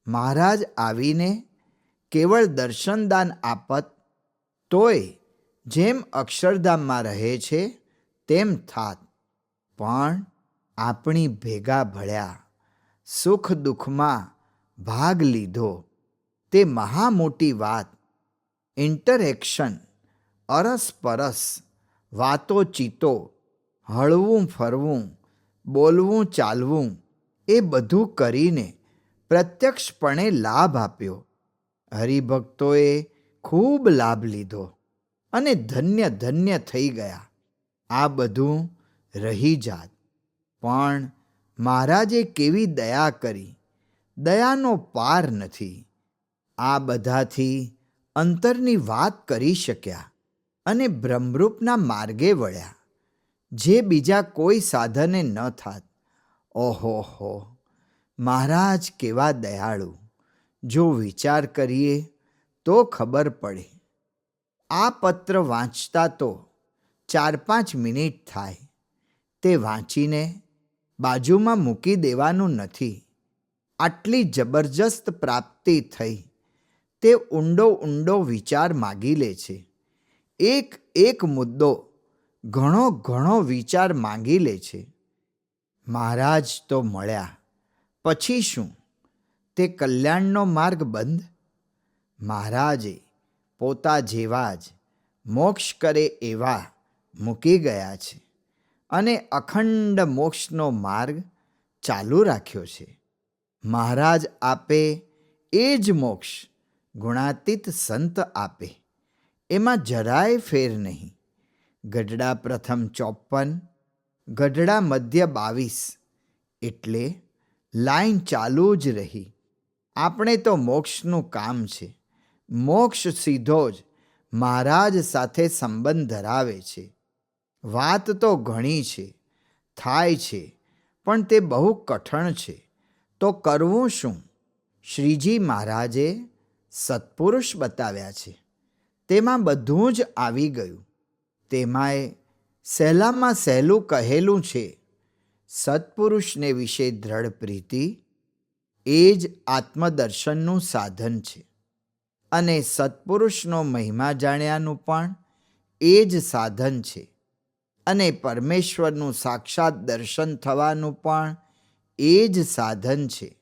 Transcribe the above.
મહારાજ આવીને કેવળ દર્શનદાન આપત તોય જેમ અક્ષરધામમાં રહે છે તેમ થાત. પણ આપણી ભેગા ભળ્યા, સુખ દુઃખમાં ભાગ લીધો, તે મહા મોટી વાત. ઇન્ટરેક્શન, અરસપરસ, વાતોચીતો, હળવું ફરવું, બોલવું ચાલવું, એ બધું કરીને પ્રત્યક્ષપણે લાભ આપ્યો. હરિભક્તોએ ખૂબ લાભ લીધો અને ધન્ય ધન્ય થઈ ગયા. આ બધું રહી જાત. પણ મહારાજે કેવી દયા કરી, દયાનો પાર નથી. આ બધાથી અંતરની વાત કરી શક્યા અને બ્રહ્મરૂપના માર્ગે વળ્યા, જે બીજા કોઈ સાધને ન થાત. ઓહો હો, મહારાજ કેવા દયાળુ! જો વિચાર કરીએ તો ખબર પડે. આ પત્ર વાંચતા તો 4-5 મિનિટ થાય. તે વાંચીને બાજુમાં મૂકી દેવાનું નથી. આટલી જબરજસ્ત પ્રાપ્તિ થઈ. તે ઊંડો ઊંડો વિચાર માગી લે છે. એક એક મુદ્દો ઘણો ઘણો વિચાર માંગી લે છે. મહારાજ તો મળ્યા પછી શું? તે કલ્યાણનો માર્ગ બંધ? મહારાજે પોતા જેવા જ મોક્ષ કરે એવા મૂકી ગયા છે અને અખંડ મોક્ષનો માર્ગ ચાલુ રાખ્યો છે. મહારાજ આપે એ જ મોક્ષ ગુણાતીત સંત આપે, એમાં જરાય ફેર નહીં. ગઢડા પ્રથમ 54, ગઢડા મધ્ય 22, એટલે લાઈન ચાલુ જ રહી. આપણે તો મોક્ષનું કામ છે. મોક્ષ સીધો જ મહારાજ સાથે સંબંધ ધરાવે છે. વાત તો ઘણી છે, થાય છે, પણ તે બહુ કઠણ છે. તો કરવું શું? શ્રીજી મહારાજે સત્પુરુષ બતાવ્યા છે. તેમાં બધું જ આવી ગયું. તેમાંય સહેલામાં સહેલું કહેલું છે, સત્પુરુષને વિશે દ્રઢ પ્રીતિ એ જ આત્મદર્શનનું સાધન છે. અને સત્પુરુષનો મહિમા જાણ્યાનું પણ એ જ સાધન છે. અને પરમેશ્વરનું સાક્ષાત દર્શન થવાનું પણ એ જ સાધન છે.